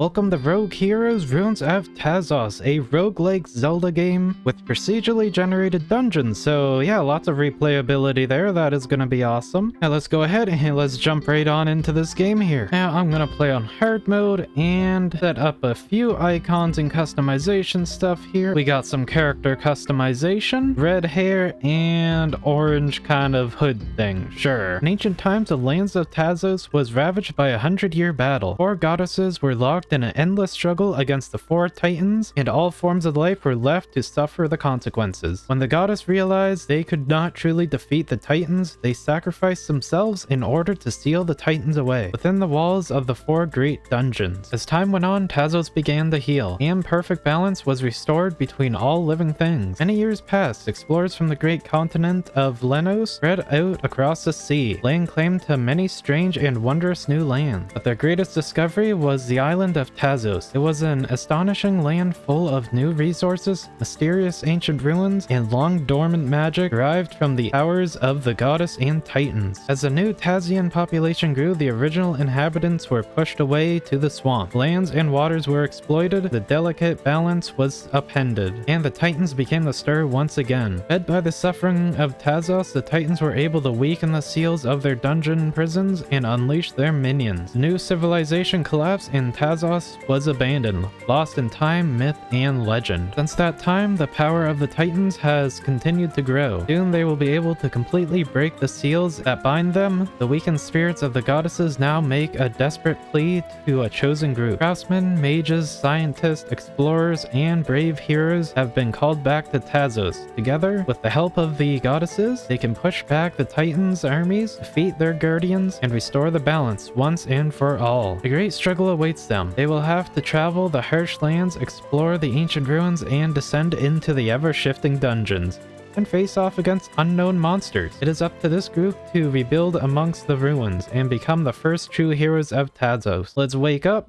Welcome to Rogue Heroes Ruins of Tasos, a roguelike Zelda game with procedurally generated dungeons. So yeah, lots of replayability there. That is going to be awesome. Now let's go ahead and let's jump right on into this game here. Now I'm going to play on hard mode and set up a few icons and customization stuff here. We got some character customization, red hair, and orange kind of hood thing. Sure. In ancient times, the lands of Tasos was ravaged by a 100-year battle. 4 goddesses were locked in an endless struggle against the 4 titans, and all forms of life were left to suffer the consequences. When the goddess realized they could not truly defeat the titans, they sacrificed themselves in order to seal the titans away within the walls of the 4 great dungeons. As time went on, Tasos began to heal, and perfect balance was restored between all living things. Many years passed, explorers from the great continent of Lenos spread out across the sea, laying claim to many strange and wondrous new lands. But their greatest discovery was the island of Tasos. It was an astonishing land full of new resources, mysterious ancient ruins, and long dormant magic derived from the powers of the goddess and titans. As the new Tasian population grew, the original inhabitants were pushed away to the swamp. Lands and waters were exploited, the delicate balance was upended, and the titans began to stir once again. Fed by the suffering of Tasos, the titans were able to weaken the seals of their dungeon prisons and unleash their minions. New civilization collapsed and Tasos was abandoned, lost in time, myth, and legend. Since that time, the power of the titans has continued to grow. Soon they will be able to completely break the seals that bind them. The weakened spirits of the goddesses now make a desperate plea to a chosen group. Craftsmen, mages, scientists, explorers, and brave heroes have been called back to Tasos. Together, with the help of the goddesses, they can push back the titans' armies, defeat their guardians, and restore the balance once and for all. A great struggle awaits them. They will have to travel the harsh lands, explore the ancient ruins, and descend into the ever-shifting dungeons, and face off against unknown monsters. It is up to this group to rebuild amongst the ruins and become the first true heroes of Tasos. Let's wake up.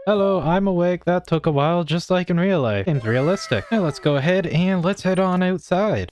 Hello, I'm awake. That took a while, just like in real life. Seems realistic. Now let's go ahead and let's head on outside.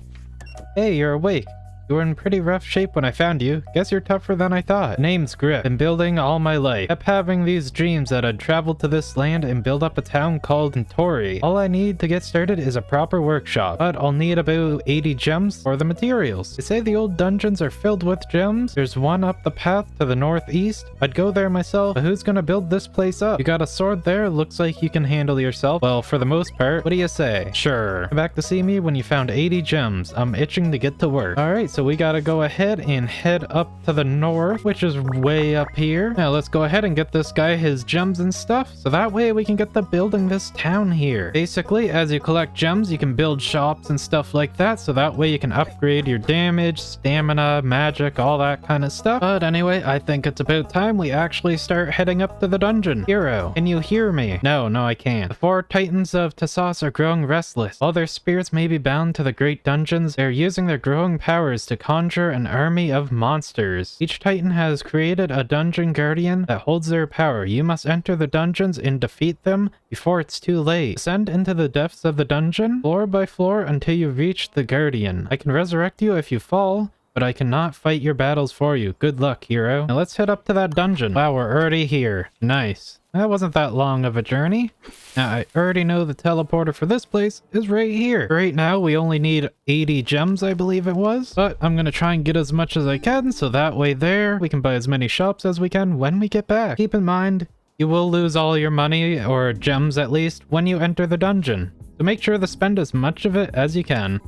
Hey, you're awake. You were in pretty rough shape when I found you. Guess you're tougher than I thought. Name's Grip. Been building all my life. Kept having these dreams that I'd travel to this land and build up a town called Intori. All I need to get started is a proper workshop, but I'll need about 80 gems for the materials. They say the old dungeons are filled with gems. There's one up the path to the northeast. I'd go there myself, but who's gonna build this place up? You got a sword there? Looks like you can handle yourself. Well, for the most part. What do you say? Sure. Come back to see me when you found 80 gems. I'm itching to get to work. Alright, so we gotta go ahead and head up to the north, which is way up here. Now let's go ahead and get this guy his gems and stuff, so that way we can get to building this town here. Basically, as you collect gems, you can build shops and stuff like that, so that way you can upgrade your damage, stamina, magic, all that kind of stuff. But anyway, I think it's about time we actually start heading up to the dungeon. Hero, can you hear me? No, I can't. The 4 titans of Tasos are growing restless. While their spirits may be bound to the great dungeons, they're using their growing powers to conjure an army of monsters. Each titan has created a dungeon guardian that holds their power. You must enter the dungeons and defeat them before it's too late. Descend into the depths of the dungeon, floor by floor, until you reach the guardian. I can resurrect you if you fall, but I cannot fight your battles for you. Good luck, hero. Now let's head up to that dungeon. Wow, we're already here. Nice. That wasn't that long of a journey. Now, I already know the teleporter for this place is right here. Right now, we only need 80 gems, I believe it was. But I'm gonna try and get as much as I can, so that way there, we can buy as many shops as we can when we get back. Keep in mind, you will lose all your money, or gems at least, when you enter the dungeon. So make sure to spend as much of it as you can.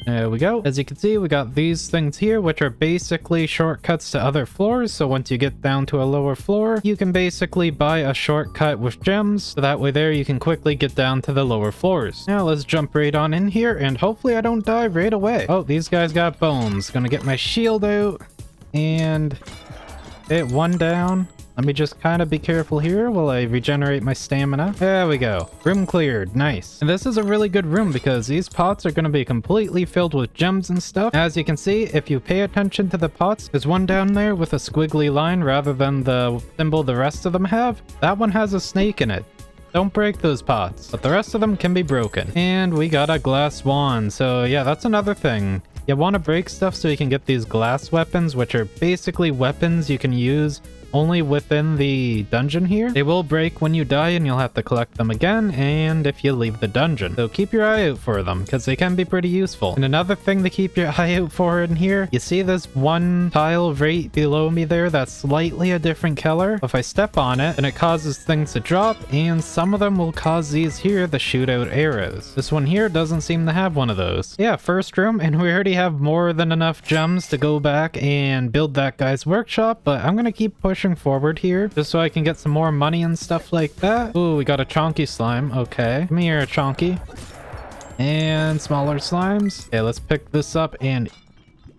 There we go. As you can see, we got these things here, which are basically shortcuts to other floors. So once you get down to a lower floor, you can basically buy a shortcut with gems. So that way there, you can quickly get down to the lower floors. Now let's jump right on in here, and hopefully I don't die right away. Oh, these guys got bones. Gonna get my shield out and hit one down. Let me just kind of be careful here while I regenerate my stamina. There we go. Room cleared. Nice. And this is a really good room because these pots are going to be completely filled with gems and stuff. As you can see, if you pay attention to the pots, there's one down there with a squiggly line rather than the symbol the rest of them have. That one has a snake in it. Don't break those pots, but the rest of them can be broken. And we got a glass wand. So yeah, that's another thing. You want to break stuff so you can get these glass weapons, which are basically weapons you can use only within the dungeon here. They will break when you die and you'll have to collect them again, and if you leave the dungeon. So keep your eye out for them, because they can be pretty useful. And another thing to keep your eye out for in here, you see this one tile right below me there that's slightly a different color? If I step on it, then it causes things to drop, and some of them will cause these here to shoot out arrows. This one here doesn't seem to have one of those. Yeah, first room, and we already have more than enough gems to go back and build that guy's workshop, but I'm gonna keep pushing forward here just so I can get some more money and stuff like that. Ooh, we got a chonky slime. Okay, come here, chonky. And smaller slimes. Okay, let's pick this up, and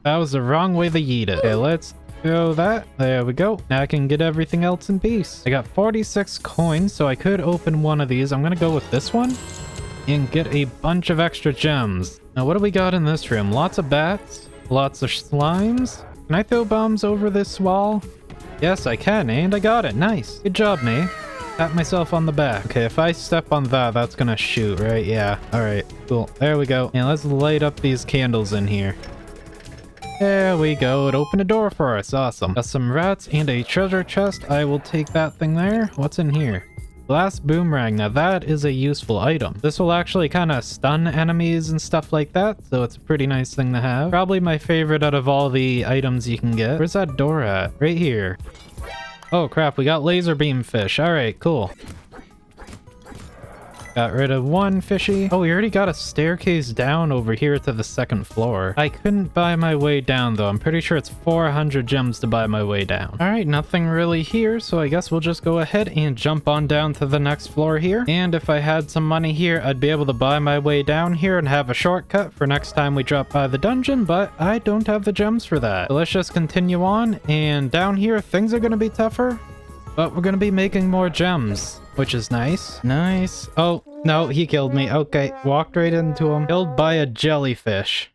that was the wrong way to yeet it. Okay, let's go that. There we go. Now I can get everything else in peace. I got 46 coins, so I could open one of these. I'm gonna go with this one and get a bunch of extra gems. Now, what do we got in this room? Lots of bats, lots of slimes. Can I throw bombs over this wall? Yes, I can, and I got it. Nice. Good job, me. Pat myself on the back. Okay, if I step on that, that's gonna shoot, right? Yeah. All right, cool. There we go. And let's light up these candles in here. There we go. It opened a door for us. Awesome. Got some rats and a treasure chest. I will take that thing there. What's in here? Glass boomerang. Now that is a useful item. This will actually kind of stun enemies and stuff like that, so it's a pretty nice thing to have. Probably my favorite out of all the items you can get. Where's that door at? Right here. Oh crap, we got laser beam fish. All right, cool. Got rid of one fishy. Oh, we already got a staircase down over here to the second floor. I couldn't buy my way down though. I'm pretty sure it's 400 gems to buy my way down. All right, nothing really here, so I guess we'll just go ahead and jump on down to the next floor here. And if I had some money here, I'd be able to buy my way down here and have a shortcut for next time we drop by the dungeon, but I don't have the gems for that. So let's just continue on, and down here things are gonna be tougher, but we're gonna be making more gems, which is nice. Nice. Oh, no, he killed me. Okay, walked right into him. Killed by a jellyfish.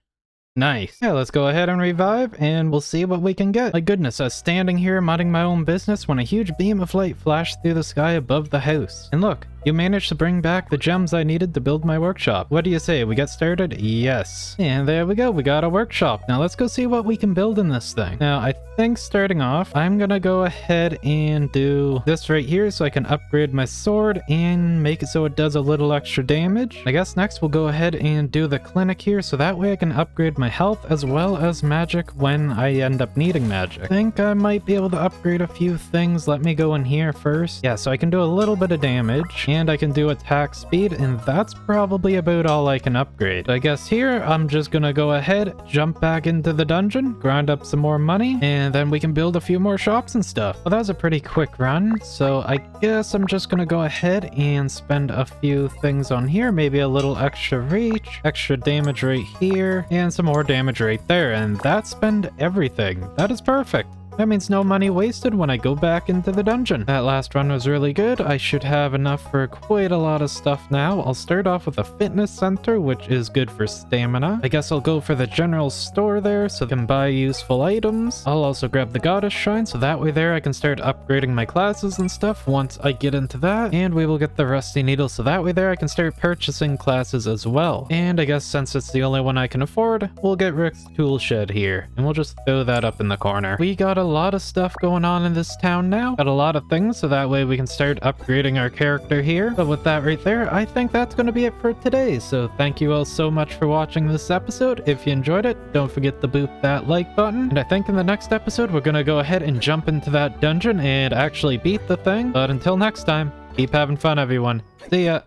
Nice. Yeah, let's go ahead and revive, and we'll see what we can get. My goodness, I was standing here minding my own business when a huge beam of light flashed through the sky above the house. And look, you managed to bring back the gems I needed to build my workshop. What do you say? We get started? Yes. And there we go. We got a workshop. Now let's go see what we can build in this thing. Now, I think starting off, I'm gonna go ahead and do this right here so I can upgrade my sword and make it so it does a little extra damage. I guess next we'll go ahead and do the clinic here so that way I can upgrade my health as well as magic when I end up needing magic. I think I might be able to upgrade a few things. Let me go in here first. Yeah, so I can do a little bit of damage. And I can do attack speed, and that's probably about all I can upgrade. So I guess here, I'm just gonna go ahead, jump back into the dungeon, grind up some more money, and then we can build a few more shops and stuff. Well, that was a pretty quick run, so I guess I'm just gonna go ahead and spend a few things on here, maybe a little extra reach, extra damage right here, and some more damage right there, and that spend everything. That is perfect. That means no money wasted when I go back into the dungeon. That last run was really good. I should have enough for quite a lot of stuff now. I'll start off with a fitness center, which is good for stamina. I guess I'll go for the general store there so I can buy useful items. I'll also grab the goddess shrine so that way there I can start upgrading my classes and stuff once I get into that. And we will get the rusty needle so that way there I can start purchasing classes as well. And I guess since it's the only one I can afford, we'll get Rick's tool shed here. And we'll just throw that up in the corner. We got a lot of stuff going on in this town now. Got a lot of things so that way we can start upgrading our character here. But with that right there, I think that's going to be it for today. So thank you all so much for watching this episode. If you enjoyed it, don't forget to boop that like button. And I think in the next episode, we're going to go ahead and jump into that dungeon and actually beat the thing. But until next time, keep having fun, everyone. See ya.